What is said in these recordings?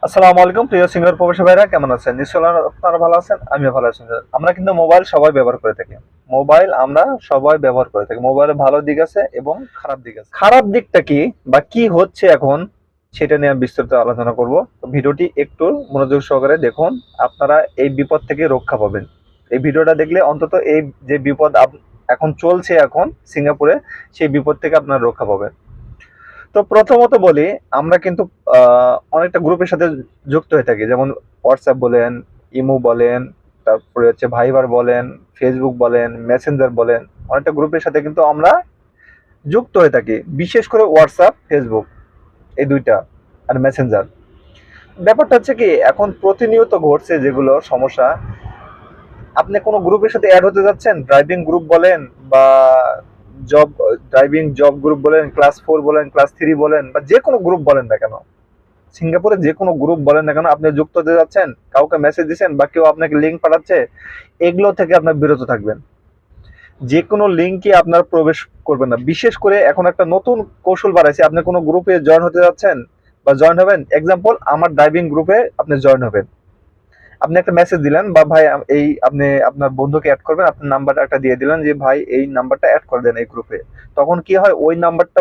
আসসালামু আলাইকুম প্রিয় সিনিয়র প্রবাসী ভাইরা, কেমন আছেন? নিশ্চয়ই আপনারা ভালো আছেন, আমিও ভালো আছি। আমরা কিন্তু মোবাইল সবাই ব্যবহার করে থাকি। মোবাইল আমরা সবাই ব্যবহার করে থাকি। মোবাইলের ভালো দিক আছে এবং খারাপ দিক আছে। খারাপ দিকটা কি বা কি হচ্ছে এখন সেটা নিয়ে আমি বিস্তারিত আলোচনা করব। তো ভিডিওটি একটু মনোযোগ সহকারে দেখুন, আপনারা এই বিপদ থেকে রক্ষা পাবেন। এই ভিডিওটা দেখলে অন্তত এই যে বিপদ এখন চলছে এখন সিঙ্গাপুরে, সেই বিপদ থেকে আপনারা রক্ষা পাবেন। তো প্রথমত বলি, আমরা কিন্তু অনেকটা গ্রুপের সাথে যুক্ত হয়ে থাকি, যেমন হোয়াটসঅ্যাপ বলেন, ইমো বলেন, তারপরে হচ্ছে ভাইবার বলেন, ফেসবুক বলেন, মেসেঞ্জার বলেন, অনেকটা গ্রুপের সাথে কিন্তু আমরা যুক্ত হয়ে থাকি। বিশেষ করে হোয়াটসঅ্যাপ, ফেসবুক, এই দুইটা আর মেসেঞ্জার। ব্যাপারটা হচ্ছে কি, এখন প্রতিনিয়ত ঘটছে যেগুলো সমস্যা, আপনি কোনো গ্রুপের সাথে অ্যাড হতে যাচ্ছেন, ড্রাইভিং গ্রুপ বলেন বা জব ড্রাইভিং জব গ্রুপ বলেন, ক্লাস 4 বলেন, ক্লাস 3 বলেন, বা যে কোনো গ্রুপ বলেন না কেন, সিঙ্গাপুরে যে কোনো গ্রুপ বলেন না কেন, আপনি যুক্ত হতে যাচ্ছেন, কাউকে মেসেজ দিচ্ছেন বা কেউ আপনাকে লিঙ্ক পাঠাচ্ছে, এগুলো থেকে আপনার বিরত থাকবেন। যে কোনো লিঙ্কে আপনার প্রবেশ করবেন না। বিশেষ করে এখন একটা নতুন কৌশল বাড়াইছে, আপনি কোনো গ্রুপে জয়েন হতে যাচ্ছেন বা জয়েন হবেন, এক্সাম্পল আমার ড্রাইভিং গ্রুপে আপনি জয়েন হবেন, আপনি একটা মেসেজ দিলেন বা ভাই এই আপনি আপনার বন্ধুকে অ্যাড করবেন, আপনার নাম্বারটা একটা দিয়ে দিলেন যে ভাই এই নাম্বারটা অ্যাড করে দেন এই গ্রুপে। তখন কি হয়, ওই নাম্বারটা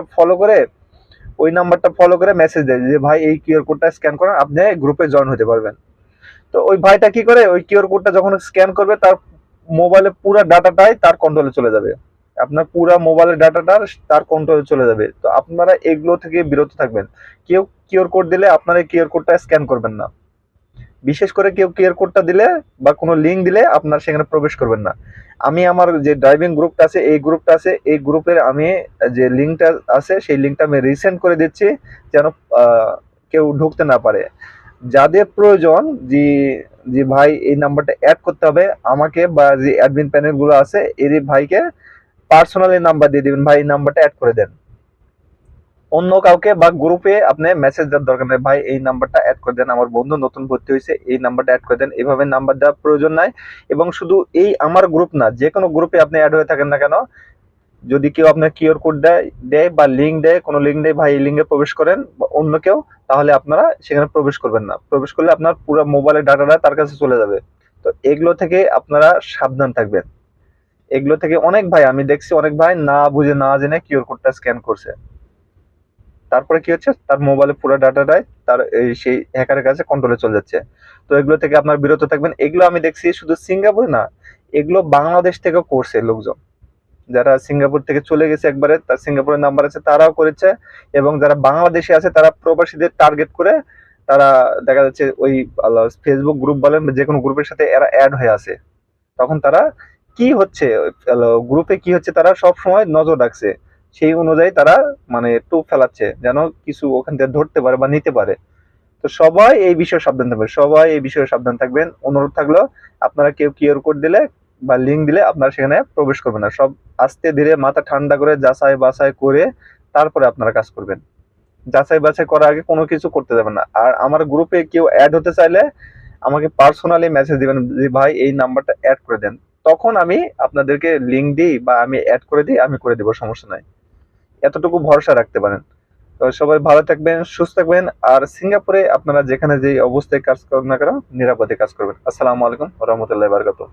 ফলো করে মেসেজ দেয় যে ভাই এই কিউআর কোডটা স্ক্যান করেন, আপনি গ্রুপে জয়েন হতে পারবেন। তো ওই ভাইটা কি করে, ওই কিউআর কোডটা যখন স্ক্যান করবে, তার মোবাইলে পুরো ডাটাটাই তার কন্ট্রোলে চলে যাবে। আপনার পুরো মোবাইলের ডাটাটা তার কন্ট্রোলে চলে যাবে। তো আপনারা এগুলো থেকে বিরত থাকবেন। কেউ কিউআর কোড দিলে আপনারা কিউআর কোডটা স্ক্যান করবেন না। বিশেষ করে কেউ কিউআর কোডটা দিলে বা কোনো লিঙ্ক দিলে আপনার সেখানে প্রবেশ করবেন না। আমি আমার যে ড্রাইভিং গ্রুপটা আছে, এই গ্রুপের আমি যে লিঙ্কটা আছে, সেই লিঙ্কটা আমি রিসেন্ড করে দিচ্ছি, যেন কেউ ঢুকতে না পারে। যাদের প্রয়োজন যে যে ভাই এই নাম্বারটা অ্যাড করতে হবে আমাকে, বা যে অ্যাডমিন প্যানেল গুলো আছে, এই ভাইকে পার্সোনালি নাম্বার দিয়ে দিবেন, ভাই এই নাম্বারটা অ্যাড করে দেন। অন্য কাউকে বা গ্রুপে আপনি মেসেজ দেওয়ার দরকার নেই, ভাই এই নাম্বারটা অ্যাড করে দেন, আমার বন্ধু নতুন ভর্তি হয়েছে, এই নাম্বারটা অ্যাড করে দেন। এভাবে নাম্বার দেওয়ার প্রয়োজন নাই। এবং শুধু এই আমার গ্রুপ না, যে কোনো গ্রুপে আপনি অ্যাড হয়ে থাকেন না কেন, যদি কেউ আপনার কিউআর কোড দেয় বা লিঙ্ক দেয়, কোনো লিঙ্ক দেয়, ভাই এই লিঙ্কে প্রবেশ করেন, বা অন্য কেউ, তাহলে আপনারা সেখানে প্রবেশ করবেন না। প্রবেশ করলে আপনার পুরো মোবাইলের ডাটাটা তার কাছে চলে যাবে। তো এগুলো থেকে আপনারা সাবধান থাকবেন। এগুলো থেকে অনেক ভাই আমি দেখছি, অনেক ভাই না বুঝে না জেনে কিউআর কোডটা স্ক্যান করছে, তারপরে কি হচ্ছে, তার মোবাইলে পুরো ডাটাটাই তার এই সেই হ্যাকারের কাছে কন্ট্রোলে চলে যাচ্ছে। তো এগুলো থেকে আপনার বিরত থাকবেন। এগুলো আমি দেখছি শুধু সিঙ্গাপুরে না, এগুলো বাংলাদেশ থেকেও করছে লোকজন। যারা সিঙ্গাপুর থেকে চলে গেছে একবারে, তার সিঙ্গাপুরের নাম্বার আছে, তারাও করেছে। এবং যারা বাংলাদেশে আছে, তারা প্রবাসীদের টার্গেট করে তারা দেখা যাচ্ছে ওই ফেসবুক গ্রুপ বলেন যে কোনো গ্রুপের সাথে এরা অ্যাড হয়ে আছে। তখন তারা কি হচ্ছে, গ্রুপে কি হচ্ছে, তারা সব সময় নজর রাখছে। সেই অনুযায়ী তারা মানে টোপ ফেলাচ্ছে, যেন কিছু ওখান থেকে ধরতে পারে বা নিতে পারে। তো সবাই এই বিষয়ে সাবধান থাকবেন, সবাই এই বিষয়ে সাবধান থাকবেন। অনুরোধ থাকলো, আপনারা কেউ কিউআর কোড দিলে বা লিঙ্ক দিলে আপনারা সেখানে প্রবেশ করবেন না। সব আস্তে ধীরে মাথা ঠান্ডা করে যাচাই বাছাই করে তারপরে আপনারা কাজ করবেন। যাচাই বাছাই করার আগে কোনো কিছু করতে যাবেন না। আর আমার গ্রুপে কেউ অ্যাড হতে চাইলে আমাকে পার্সোনালি মেসেজ দিবেন যে ভাই এই নাম্বারটা অ্যাড করে দেন। তখন আমি আপনাদেরকে লিঙ্ক দিই বা আমি অ্যাড করে দিই, আমি করে দেবো, সমস্যা নাই। এতটুকু ভরসা রাখতে পারেন। তো সবাই ভালো থাকবেন, সুস্থ থাকবেন। আর সিঙ্গাপুরে আপনারা যেখানে যে অবস্থায় কাজ করেন না কেন, নিরাপদে কাজ করবেন। আসসালামু আলাইকুম ওয়া রাহমাতুল্লাহি ওয়া বারাকাতুহু।